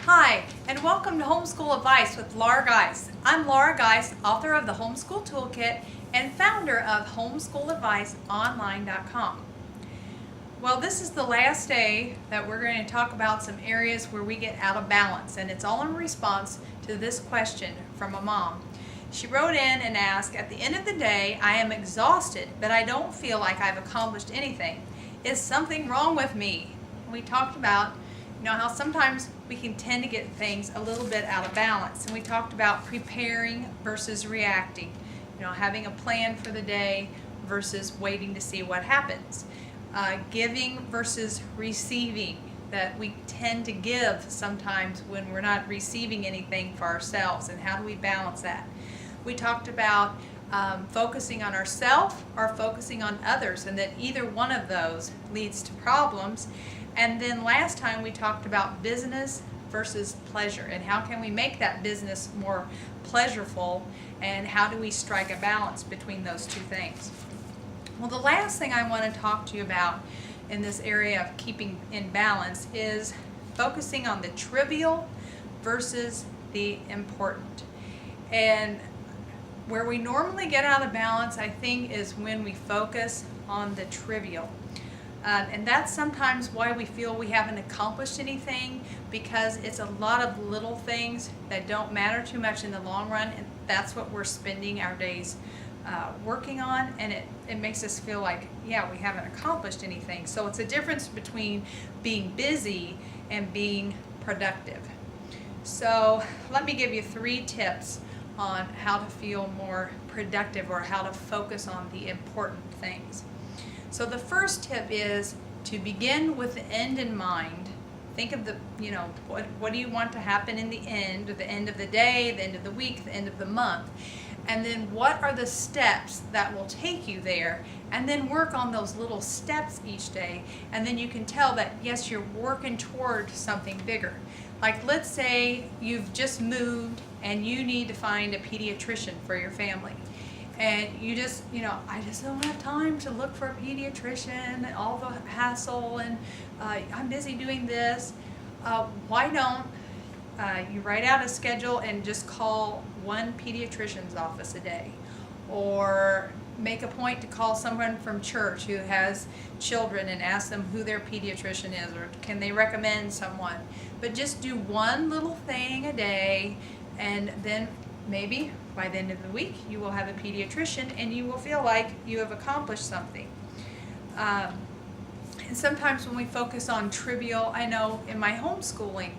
Hi, and welcome to Homeschool Advice with Laura Geis. I'm Laura Geis, author of the Homeschool Toolkit and founder of homeschooladviceonline.com. Well, this is the last day that we're going to talk about some areas where we get out of balance, and it's all in response to this question from a mom. She wrote in and asked, at the end of the day, I am exhausted, but I don't feel like I've accomplished anything. Is something wrong with me? We talked about how sometimes we can tend to get things a little bit out of balance, and we talked about preparing versus reacting, having a plan for the day versus waiting to see what happens, giving versus receiving, that we tend to give sometimes when we're not receiving anything for ourselves, and how do we balance that. We talked about focusing on ourselves or focusing on others, and that either one of those leads to problems. And then last time we talked about business versus pleasure, and how can we make that business more pleasurable, and how do we strike a balance between those two things. Well, the last thing I want to talk to you about in this area of keeping in balance is focusing on the trivial versus the important. And where we normally get out of balance, I think, is when we focus on the trivial. And that's sometimes why we feel we haven't accomplished anything, because it's a lot of little things that don't matter too much in the long run, and that's what we're spending our days working on, and it makes us feel like, yeah, we haven't accomplished anything. So it's a difference between being busy and being productive. So let me give you 3 tips on how to feel more productive, or how to focus on the important things. So the first tip is to begin with the end in mind. Think of the, what do you want to happen in the end, or the end of the day, the end of the week, the end of the month. And then what are the steps that will take you there? And then work on those little steps each day. And then you can tell that, yes, you're working toward something bigger. Like, let's say you've just moved and you need to find a pediatrician for your family. And you just, I just don't have time to look for a pediatrician, all the hassle, and I'm busy doing this. Why don't you write out a schedule and just call one pediatrician's office a day? Or make a point to call someone from church who has children and ask them who their pediatrician is, or can they recommend someone. But just do one little thing a day, and then maybe by the end of the week you will have a pediatrician, and you will feel like you have accomplished something. And sometimes when we focus on trivial, I know in my homeschooling,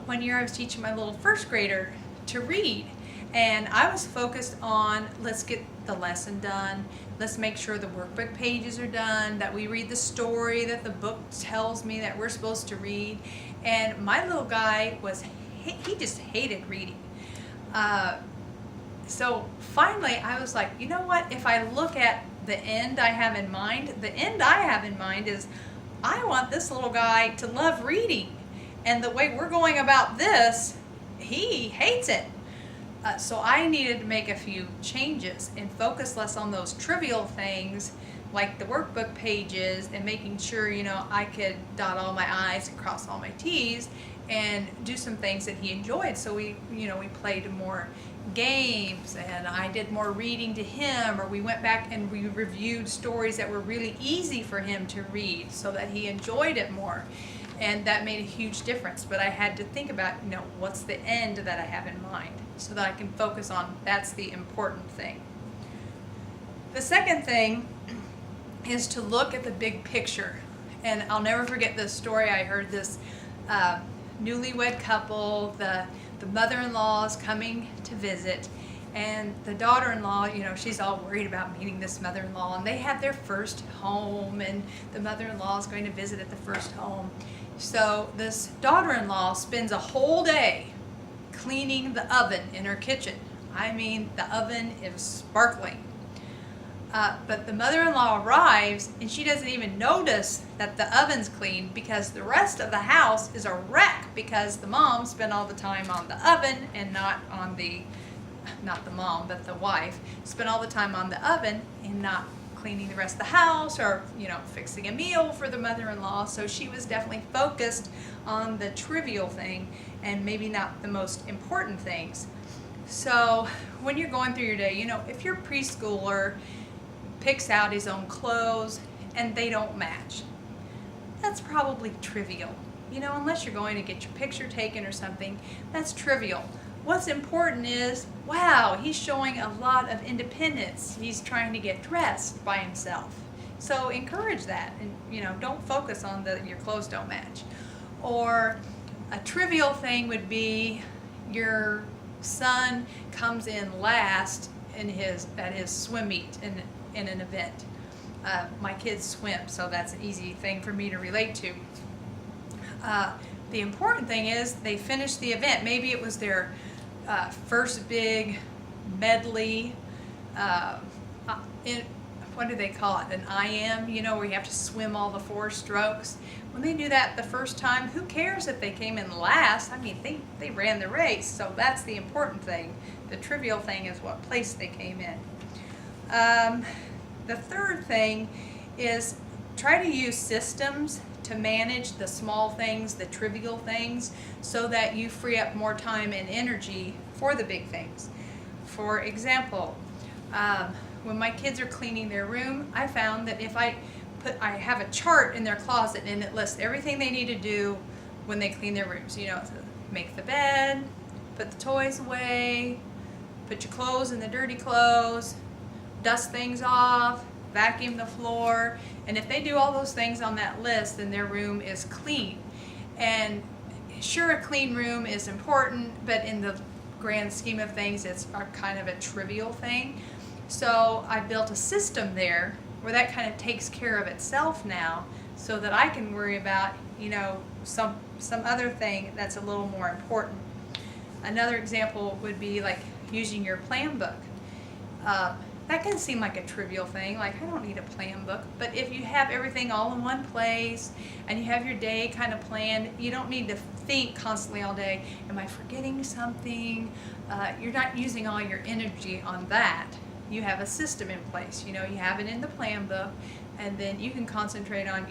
one year I was teaching my little first grader to read, and I was focused on, let's get the lesson done, let's make sure the workbook pages are done, that we read the story that the book tells me that we're supposed to read. And my little guy he just hated reading. So finally I was like, you know what, if I look at the end I have in mind, the end I have in mind is, I want this little guy to love reading. And the way we're going about this, he hates it. So I needed to make a few changes and focus less on those trivial things like the workbook pages, and making sure, I could dot all my I's and cross all my T's, and do some things that he enjoyed. So we played more games, and I did more reading to him, or we went back and we reviewed stories that were really easy for him to read so that he enjoyed it more. And that made a huge difference. But I had to think about, what's the end that I have in mind, so that I can focus on, that's the important thing. The second thing is to look at the big picture. And I'll never forget this story. I heard this newlywed couple, the mother-in-law is coming to visit, and the daughter-in-law, she's all worried about meeting this mother-in-law, and they have their first home, and the mother-in-law is going to visit at the first home. So this daughter-in-law spends a whole day cleaning the oven in her kitchen. I mean, the oven is sparkling. But the mother-in-law arrives, and she doesn't even notice that the oven's clean, because the rest of the house is a wreck, because the mom spent all the time on the oven, and not the mom, but the wife spent all the time on the oven and not cleaning the rest of the house or, fixing a meal for the mother-in-law. So she was definitely focused on the trivial thing and maybe not the most important things. So when you're going through your day, if your preschooler picks out his own clothes and they don't match, that's probably trivial. Unless you're going to get your picture taken or something, that's trivial. What's important is, wow, he's showing a lot of independence. He's trying to get dressed by himself. So encourage that, and don't focus on your clothes don't match. Or a trivial thing would be your son comes in last at his swim meet in an event. My kids swim, so that's an easy thing for me to relate to. The important thing is they finished the event. Maybe it was their first big medley, what do they call it, an IM, where you have to swim all the 4 strokes. When they do that the first time, who cares if they came in last? I mean, they ran the race, so that's the important thing. The trivial thing is what place they came in. The third thing is try to use systems to manage the small things, the trivial things, so that you free up more time and energy for the big things. For example, when my kids are cleaning their room, I found that if I have a chart in their closet and it lists everything they need to do when they clean their rooms. Make the bed, put the toys away, put your clothes in the dirty clothes, dust things off, vacuum the floor, and if they do all those things on that list, then their room is clean. And sure, a clean room is important, but in the grand scheme of things, it's kind of a trivial thing. So I built a system there where that kind of takes care of itself now, so that I can worry about, some other thing that's a little more important. Another example would be like using your plan book. That can seem like a trivial thing, like I don't need a plan book, but if you have everything all in one place and you have your day kind of planned, you don't need to think constantly all day, am I forgetting something? You're not using all your energy on that. You have a system in place, you have it in the plan book, and then you can concentrate on,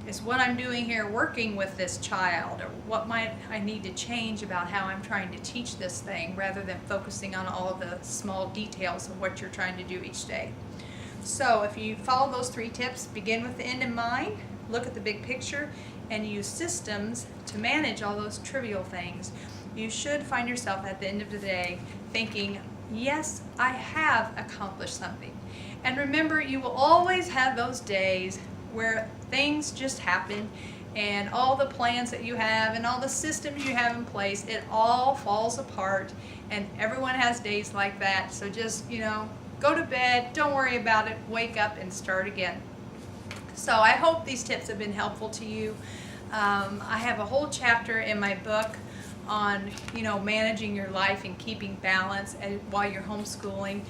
is what I'm doing here working with this child, or what might I need to change about how I'm trying to teach this thing, rather than focusing on all of the small details of what you're trying to do each day. So if you follow those 3 tips, begin with the end in mind, look at the big picture, and use systems to manage all those trivial things, you should find yourself at the end of the day thinking, yes, I have accomplished something. And remember, you will always have those days where things just happen and all the plans that you have and all the systems you have in place, it all falls apart, and everyone has days like that. So just, go to bed, don't worry about it, wake up and start again. So I hope these tips have been helpful to you. I have a whole chapter in my book on managing your life and keeping balance while you're homeschooling.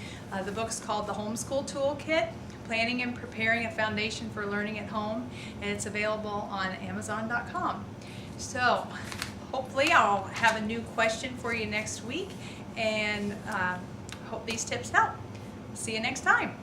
The book's called The Homeschool Toolkit, Planning and Preparing a Foundation for Learning at Home, and it's available on Amazon.com. So hopefully I'll have a new question for you next week, and hope these tips help. See you next time.